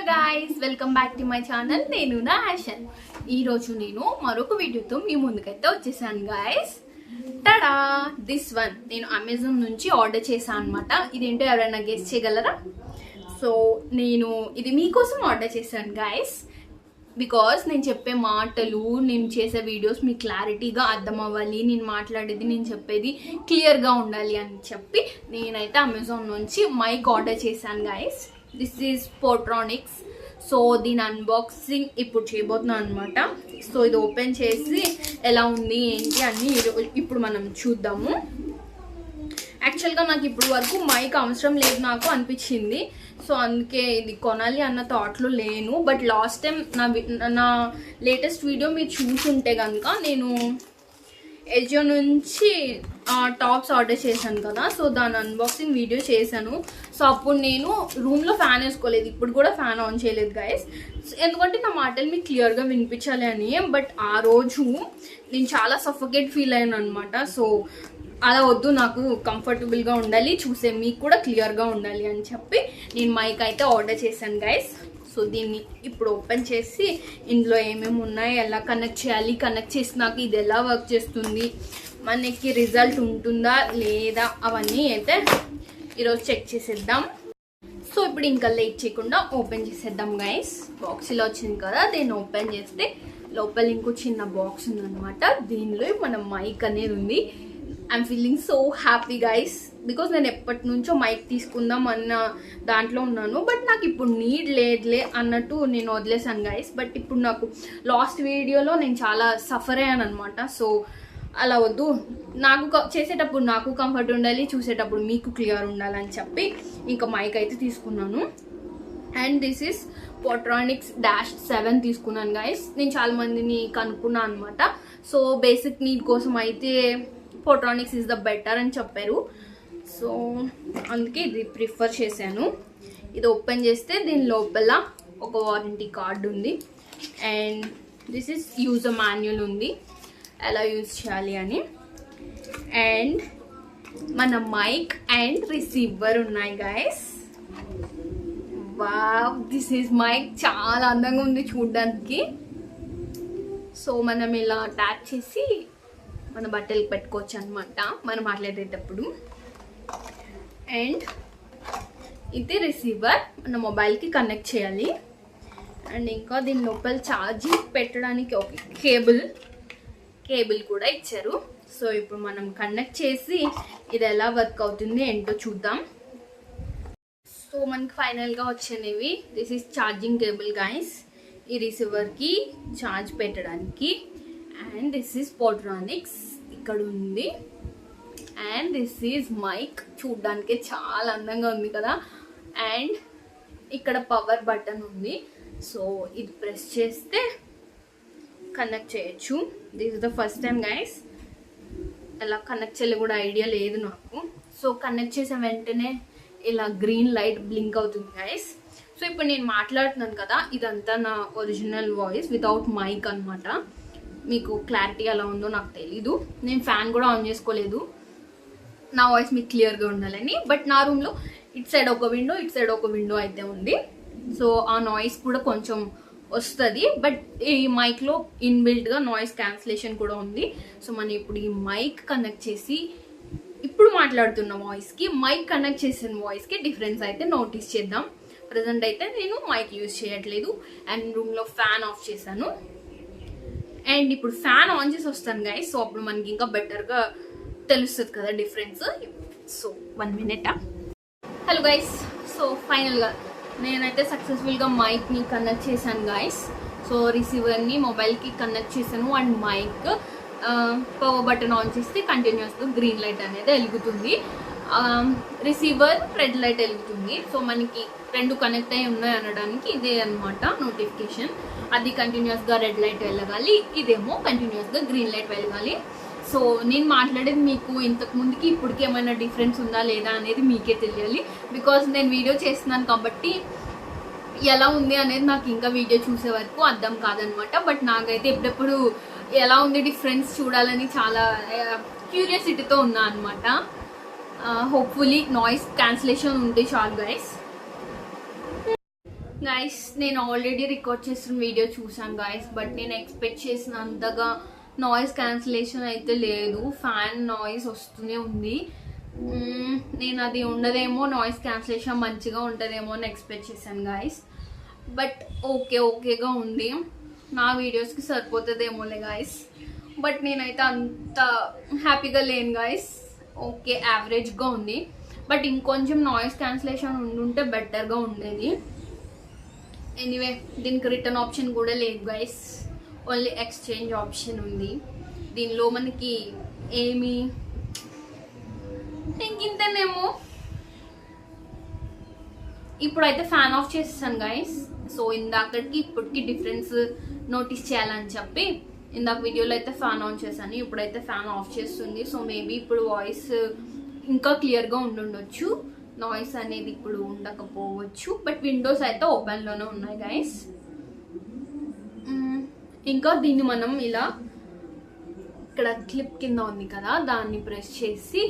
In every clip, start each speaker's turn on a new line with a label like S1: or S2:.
S1: guys, welcome back to my channel. నేను నా ఆషన్. ఈ రోజు నేను మరొక వీడియోతో మీ ముందుకైతే వచ్చేసాను guys. టడా, దిస్ వన్ నేను అమెజాన్ నుంచి ఆర్డర్ చేశాను అన్నమాట. ఇదేంటో ఎవరైనా గెస్ చేయగలరా? సో నేను ఇది మీకోసం ఆర్డర్ చేశాను guys. బికాస్ నేను చెప్పే మాటలు, నేను చేసే వీడియోస్ మీకు క్లారిటీగా అర్థం అవ్వాలి, నేను మాట్లాడేది నేను చెప్పేది క్లియర్గా ఉండాలి అని చెప్పి నేనైతే అమెజాన్ నుంచి మైక్ ఆర్డర్ చేశాను guys. This is Portronics. So దీని అన్బాక్సింగ్ ఇప్పుడు చేయబోతున్నాను అనమాట. సో ఇది ఓపెన్ చేసి ఎలా ఉంది ఏంటి అన్నీ ఇప్పుడు మనం చూద్దాము. యాక్చువల్గా నాకు ఇప్పుడు వరకు మైక్ అవసరం లేదు నాకు అనిపించింది. సో అందుకే ఇది కొనాలి అన్న థాట్లో లేను. బట్ లాస్ట్ టైం నా లేటెస్ట్ వీడియో మీరు చూసుంటే కనుక నేను ఎజియో నుంచి టాప్స్ ఆర్డర్ చేశాను కదా. సో దాని అన్బాక్సింగ్ వీడియో చేశాను. సో అప్పుడు నేను రూమ్లో ఫ్యాన్ వేసుకోలేదు, ఇప్పుడు కూడా ఫ్యాన్ ఆన్ చేయలేదు గైస్. ఎందుకంటే నా మాటలు మీకు క్లియర్గా వినిపించాలి అని. బట్ ఆ రోజు నేను చాలా సఫోకేట్ ఫీల్ అయ్యాను అనమాట. సో అలా వద్దు, నాకు కంఫర్టబుల్గా ఉండాలి, చూసే మీకు కూడా క్లియర్గా ఉండాలి అని చెప్పి నేను మైక్ అయితే ఆర్డర్ చేశాను గైస్. సో దీన్ని ఇప్పుడు ఓపెన్ చేసి ఇందులో ఏమేమి ఉన్నాయి, ఎలా కనెక్ట్ చేయాలి, కనెక్ట్ చేసినాక ఇది ఎలా వర్క్ చేస్తుంది, మనకి రిజల్ట్ ఉంటుందా లేదా అవన్నీ అయితే ఈరోజు చెక్ చేసేద్దాం. సో ఇప్పుడు ఇంకా లేట్ చేయకుండా ఓపెన్ చేసేద్దాం గైస్. బాక్స్ ఇలా వచ్చింది కదా, దీన్ని ఓపెన్ చేస్తే లోపల ఇంకో చిన్న బాక్స్ ఉందన్నమాట. దీనిలో మన మైక్ అనేది ఉంది. I'm feeling so happy guys, because నేను ఎప్పటి నుంచో మైక్ తీసుకుందాం అన్న దాంట్లో ఉన్నాను. బట్ నాకు ఇప్పుడు నీడ్ లేదులే అన్నట్టు నేను వదిలేసాను గైస్. బట్ ఇప్పుడు నాకు లాస్ట్ వీడియోలో నేను చాలా సఫర్ అయ్యాను అనమాట. సో అలా వద్దు, నాకు చేసేటప్పుడు నాకు కంఫర్ట్ ఉండాలి, చూసేటప్పుడు మీకు క్లియర్ ఉండాలని చెప్పి ఇంకా మైక్ అయితే తీసుకున్నాను. అండ్ దిస్ ఈస్ పోట్రానిక్స్ -7 తీసుకున్నాను గైస్. నేను చాలా మందిని కనుక్కున్నాను అనమాట. సో బేసిక్ నీడ్ కోసం అయితే పోట్రానిక్స్ ఈజ్ ద బెటర్ అని చెప్పారు. సో అందుకే ఇది ప్రిఫర్ చేశాను. ఇది ఓపెన్ చేస్తే దీని లోపల ఒక వారంటీ కార్డు ఉంది. And this is user manual ఉంది, ఎలా యూజ్ చేయాలి అని. అండ్ మన మైక్ అండ్ రిసీవర్ ఉన్నాయి guys. Wow, this is mic. చాలా అందంగా ఉంది చూడడానికి. సో మనం ఇలా ట్యాప్ చేసి మన బట్టలకు పెట్టుకోవచ్చు అనమాట మనం మాట్లాడేటప్పుడు. అండ్ ఇది రిసీవర్, మన మొబైల్కి కనెక్ట్ చేయాలి. అండ్ ఇంకా దీని లోపల ఛార్జింగ్ పెట్టడానికి ఒక కేబుల్ కూడా ఇచ్చారు. సో ఇప్పుడు మనం కనెక్ట్ చేసి ఇది ఎలా వర్క్ అవుతుంది ఏంటో చూద్దాం. సో మనకి ఫైనల్గా వచ్చినవి this is charging cable guys, ఈ రిసీవర్కి ఛార్జ్ పెట్టడానికి. అండ్ దిస్ ఈజ్ పోట్రానిక్స్ ఇక్కడ ఉంది. అండ్ దిస్ ఈజ్ మైక్, చూడ్డానికి చాలా అందంగా ఉంది కదా. అండ్ ఇక్కడ పవర్ బటన్ ఉంది. సో ఇది ప్రెస్ చేస్తే కనెక్ట్ చేయొచ్చు. This is the first time guys. ఎలా కనెక్ట్ చేయాలి కూడా ఐడియా లేదు నాకు. సో కనెక్ట్ చేసిన వెంటనే ఇలా గ్రీన్ లైట్ బ్లింక్ అవుతుంది గైస్. సో ఇప్పుడు నేను మాట్లాడుతున్నాను కదా, ఇదంతా నా ఒరిజినల్ వాయిస్ వితౌట్ మైక్ అనమాట. మీకు క్లారిటీ ఎలా ఉందో నాకు తెలీదు. నేను ఫ్యాన్ కూడా ఆన్ చేసుకోలేదు, నా వాయిస్ మీకు క్లియర్గా ఉండాలని. బట్ నా రూమ్లో ఇటు సైడ్ ఒక విండో, ఇటు సైడ్ ఒక విండో అయితే ఉంది. సో ఆ నాయిస్ కూడా కొంచెం వస్తుంది. బట్ ఈ మైక్లో ఇన్బిల్ట్గా నాయిస్ క్యాన్సిలేషన్ కూడా ఉంది. సో మనం ఇప్పుడు ఈ మైక్ కనెక్ట్ చేసి ఇప్పుడు మాట్లాడుతున్న వాయిస్కి మైక్ కనెక్ట్ చేసిన వాయిస్కి డిఫరెన్స్ అయితే నోటీస్ చేద్దాం. ప్రజెంట్ అయితే నేను మైక్ యూజ్ చేయట్లేదు అండ్ రూమ్లో ఫ్యాన్ ఆఫ్ చేశాను. అండ్ ఇప్పుడు ఫ్యాన్ ఆన్ చేసి వస్తాను గైస్. సో అప్పుడు మనకి ఇంకా బెటర్గా తెలుస్తుంది కదా difference. So 1 minute. Hello guys, so ఫైనల్గా నేనైతే సక్సెస్ఫుల్గా మైక్ని కనెక్ట్ చేశాను గైస్. సో రిసీవర్ని మొబైల్కి కనెక్ట్ చేశాను. And mic power button on చేస్తే కంటిన్యూస్గా గ్రీన్ లైట్ అనేది వెలుగుతుంది, రిసీవర్ రెడ్ లైట్ వెలుగుతుంది. సో మనకి రెండు కనెక్ట్ అయి ఉన్నాయి అనడానికి ఇదే అనమాట నోటిఫికేషన్. అది కంటిన్యూస్గా రెడ్ లైట్ వెలగాలి, ఇదేమో కంటిన్యూస్గా గ్రీన్ లైట్ వెలగాలి. సో నేను మాట్లాడేది మీకు ఇంతకు ముందుకి ఇప్పటికి ఏమైనా డిఫరెన్స్ ఉందా లేదా అనేది మీకే తెలియాలి. బికాజ్ నేను వీడియో చేస్తున్నాను కాబట్టి ఎలా ఉంది అనేది నాకు ఇంకా వీడియో చూసే వరకు అర్థం కాదనమాట. బట్ నాకైతే ఎప్పుడెప్పుడు ఎలా ఉంది డిఫరెన్స్ చూడాలని చాలా క్యూరియాసిటీతో ఉన్నా అనమాట. హోప్ఫుల్లీ నాయిస్ క్యాన్సిలేషన్ ఉంటే చాలు గైస్. గైస్ నేను ఆల్రెడీ రికార్డ్ చేసిన వీడియో చూసాను గైస్, బట్ నేను ఎక్స్పెక్ట్ చేసినంతగా నాయిస్ క్యాన్సిలేషన్ అయితే లేదు. ఫ్యాన్ నాయిస్ వస్తూనే ఉంది. నేను అది ఉండదేమో, నాయిస్ క్యాన్సిలేషన్ మంచిగా ఉంటుందేమో అని ఎక్స్పెక్ట్ చేశాను గైస్. బట్ ఓకేగా ఉంది. నా వీడియోస్కి సరిపోతుందేమోలే గైస్. బట్ నేనైతే అంత హ్యాపీగా లేను గైస్. ఓకే, యావరేజ్గా ఉంది. బట్ ఇంకొంచెం నాయిస్ క్యాన్సిలేషన్ ఉండుంటే బెటర్గా ఉండేది. ఎనీవే, దీనికి రిటర్న్ ఆప్షన్ కూడా లేదు గైస్. ఓన్లీ ఎక్స్చేంజ్ ఆప్షన్ ఉంది. దీనిలో మనకి ఏమి ఇంతనేమో. ఇప్పుడైతే ఫ్యాన్ ఆఫ్ చేసేసాను గైస్. సో ఇందాకటికి ఇప్పటికి డిఫరెన్స్ నోటీస్ చేయాలని చెప్పి ఇందాక వీడియోలో అయితే ఫ్యాన్ ఆన్ చేశాను. ఇప్పుడైతే ఫ్యాన్ ఆఫ్ చేస్తుంది. సో మేబీ ఇప్పుడు వాయిస్ ఇంకా క్లియర్గా ఉండుండొచ్చు. నాయిస్ అనేది ఇప్పుడు ఉండకపోవచ్చు. బట్ విండోస్ అయితే ఓపెన్లోనే ఉన్నాయి గైస్. ఇంకా దీన్ని మనం ఇలా ఇక్కడ క్లిప్ కింద ఉంది కదా, దాన్ని ప్రెస్ చేసి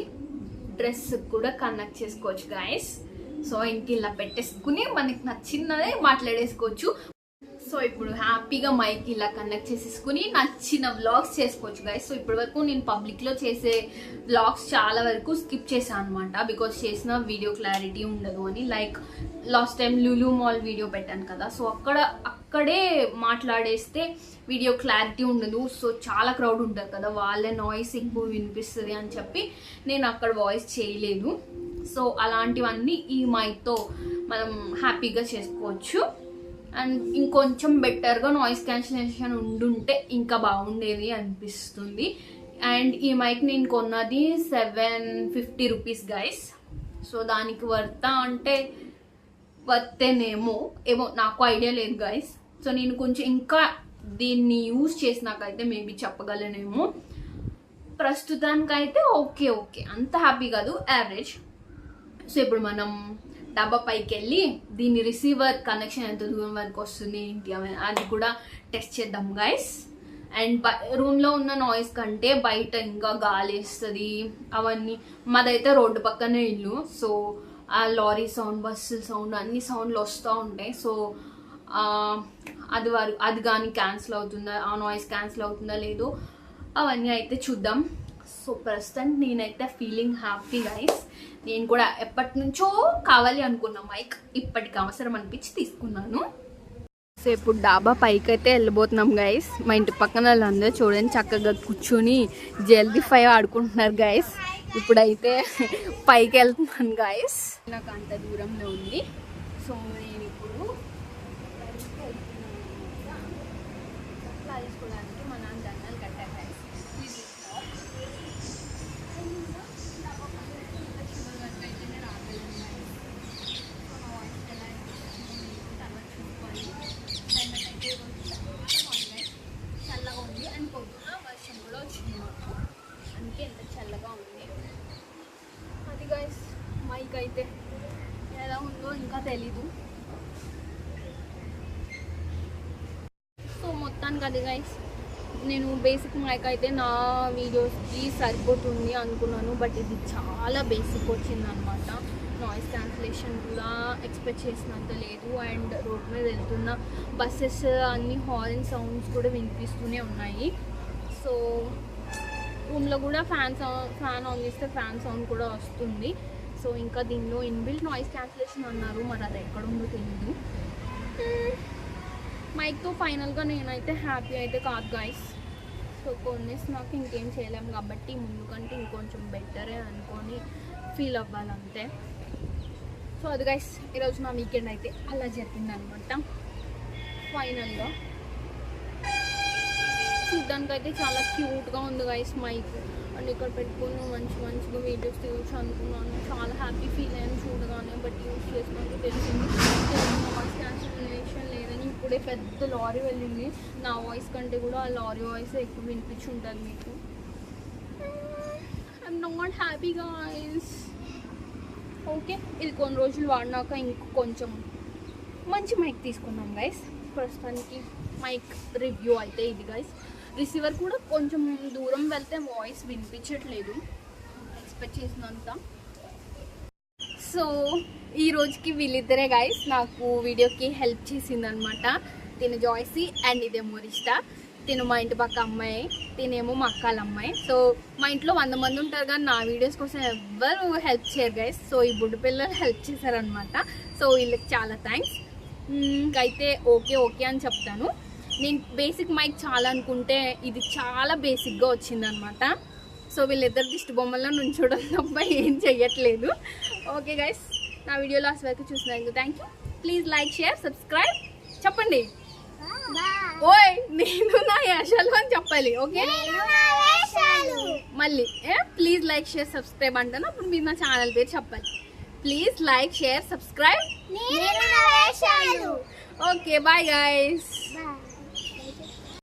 S1: డ్రెస్ కూడా కనెక్ట్ చేసుకోవచ్చు గైస్. సో ఇంక ఇలా పెట్టేసుకుని మనకి నచ్చినదే మాట్లాడేసుకోవచ్చు. సో ఇప్పుడు హ్యాపీగా మైక్ ఇలా కనెక్ట్ చేసేసుకుని నచ్చిన వ్లాగ్స్ చేసుకోవచ్చు గైస్. సో ఇప్పటి వరకు నేను పబ్లిక్లో చేసే వ్లాగ్స్ చాలా వరకు స్కిప్ చేశాను అనమాట. బికాస్ చేసిన వీడియో క్లారిటీ ఉండదు అని. Like last time Lulu mall video పెట్టాను కదా, సో అక్కడే మాట్లాడేస్తే వీడియో క్లారిటీ ఉండదు. సో చాలా క్రౌడ్ ఉంటారు కదా, వాళ్ళే నాయిస్ ఎక్కువ వినిపిస్తుంది అని చెప్పి నేను అక్కడ వాయిస్ చేయలేదు. సో అలాంటివన్నీ ఈ మైక్తో మనం హ్యాపీగా చేసుకోవచ్చు. అండ్ ఇంకొంచెం బెటర్గా నాయిస్ క్యాన్సిలేషన్ ఉండుంటే ఇంకా బాగుండేది అనిపిస్తుంది. అండ్ ఈ మైక్ నేను కొన్నది 750 రూపీస్ గైస్. సో దానికి వర్తా అంటే వర్తేనేమో ఏమో నాకు ఐడియా లేదు గైస్. సో నేను కొంచెం ఇంకా దీన్ని యూజ్ చేసినాకైతే మేబీ చెప్పగలనేమో. ప్రస్తుతానికైతే ఓకే అంత హ్యాపీ కాదు, యావరేజ్. సో ఇప్పుడు మనం డబ్బా పైకి వెళ్ళి దీని రిసీవర్ కనెక్షన్ ఎంత దూరం వరకు వస్తుంది ఏంటి అది కూడా టెస్ట్ చేద్దాం గైస్. అండ్ రూమ్లో ఉన్న నాయిస్ కంటే బయట ఇంకా గాలి వేస్తుంది అవన్నీ. మాదైతే రోడ్డు పక్కనే ఇల్లు. సో ఆ లారీ సౌండ్, బస్సు సౌండ్, అన్ని సౌండ్లు వస్తూ ఉంటాయి. సో అది కానీ క్యాన్సిల్ అవుతుందా, ఆ నాయిస్ క్యాన్సిల్ అవుతుందా లేదో అవన్నీ అయితే చూద్దాం. సో ప్రస్తుతానికి నేనైతే ఫీలింగ్ హ్యాపీ గైస్. నేను కూడా ఎప్పటి నుంచో కావాలి అనుకున్నా మైక్, ఇప్పటికి అవసరం అనిపించి తీసుకున్నాను. సో ఇప్పుడు డాబా పైకి అయితే వెళ్ళిపోతున్నాం గైస్. మా ఇంటి పక్కన వాళ్ళందరూ చూడండి చక్కగా కూర్చొని జల్దీ 5 ఆడుకుంటున్నారు గైస్. ఇప్పుడైతే పైకి వెళ్తున్నాను గైస్. నాకు అంత దూరంలో ఉంది. సో నేను ఇప్పుడు తీసుకోవడానికి మా నాన్న దండాలు కట్టాను గైస్. చల్లగా ఉంది అండ్ పొద్దున వర్షం కూడా వచ్చింది మాకు, అందుకే ఎంత చల్లగా ఉంది. అది గైస్ మైక్ అయితే ఎలా ఉందో ఇంకా తెలీదు. సో మొత్తానికి అది గైస్, నేను బేసిక్ మైక్ అయితే నా వీడియోస్కి సరిపోతుంది అనుకున్నాను. బట్ ఇది చాలా బేసిక్ వచ్చింది అనమాట. నాయిస్ క్యాన్సిలేషన్ కూడా ఎక్స్పెక్ట్ చేసినంత లేదు. అండ్ రోడ్ మీద వెళ్తున్న బస్సెస్ అన్ని హార్న్ సౌండ్స్ కూడా వినిపిస్తూనే ఉన్నాయి. సో రూమ్లో కూడా ఫ్యాన్ ఆన్ చేస్తే ఫ్యాన్ సౌండ్ కూడా వస్తుంది. సో ఇంకా దీనిలో ఇన్బిల్ట్ నాయిస్ క్యాన్సిలేషన్ అన్నారు, మరి అది ఎక్కడ ఉందో తెలీదు. మైక్తో ఫైనల్గా నేనైతే హ్యాపీ అయితే కాదు గైస్. సో కొన్నేసి నాకు ఇంకేం చేయలేము కాబట్టి ముందు కంటే ఇంకొంచెం బెటరే అనుకొని ఫీల్ అవ్వాలంతే. సో అది గైస్ ఈరోజు నా వీకెండ్ అయితే అలా జరిగిందనమాట. ఫైనల్గా చూడ్డానికి అయితే చాలా క్యూట్గా ఉంది గైస్ మైక్. అండ్ ఇక్కడ పెట్టుకుని మంచిగా వీడియోస్ తీయచ్చు అనుకున్నాను. చాలా హ్యాపీ ఫీల్ అయ్యాను చూడగానే. బట్ యూజ్ చేసినాక తెలిసింది నాయిస్ క్యాన్సిలేషన్ లేదని. ఇప్పుడే పెద్ద లారీ వెళ్ళింది. నా వాయిస్ కంటే కూడా ఆ లారీ వాయిస్ ఎక్కువ వినిపించి ఉంటుంది మీకు. I'm not happy guys. Okay, ఇది కొన్ని రోజులు వాడినాక ఇంకొంచెం మంచి మైక్ తీసుకున్నాం గైస్. ప్రస్తుతానికి మైక్ రివ్యూ అయితే ఇది గైస్. రిసీవర్ కూడా కొంచెం దూరం వెళ్తే వాయిస్ వినిపించట్లేదు ఎక్స్పెక్ట్ చేసినంత. సో ఈ రోజుకి వీళ్ళిద్దరే గైస్ నాకు వీడియోకి హెల్ప్ చేసిందనమాట. తిను జాయ్సీ అండ్ ఇదే మోరిస్టా. తిను మా ఇంటి పక్క అమ్మాయి, తినేమో మా అక్కల అమ్మాయి. సో మా ఇంట్లో 100 మంది ఉంటారు కానీ నా వీడియోస్ కోసం ఎవ్వరు హెల్ప్ చేయరు గైస్. సో ఈ బుడ్డు పిల్లలు హెల్ప్ చేశారనమాట. సో వీళ్ళకి చాలా థ్యాంక్స్. అయితే ఓకే అని చెప్తాను. నేను బేసిక్ మైక్ చాలా అనుకుంటే ఇది చాలా బేసిక్గా వచ్చిందనమాట. సో వీళ్ళిద్దరు దిష్టి బొమ్మల్లో నుంచోడం తప్ప ఏం చెయ్యట్లేదు. ఓకే గైస్, నా వీడియో లాస్ట్ వరకు చూసినందుకు thank you. Please like, share, subscribe. చెప్పండి ఓయ్, నేను నా యాషాలు అని చెప్పాలి. ఓకే, మళ్ళీ ప్లీజ్ లైక్, షేర్, సబ్స్క్రైబ్ అంటాను. అప్పుడు మీరు నా ఛానల్ పేరు చెప్పాలి. Please like, share, subscribe. Okay, bye guys.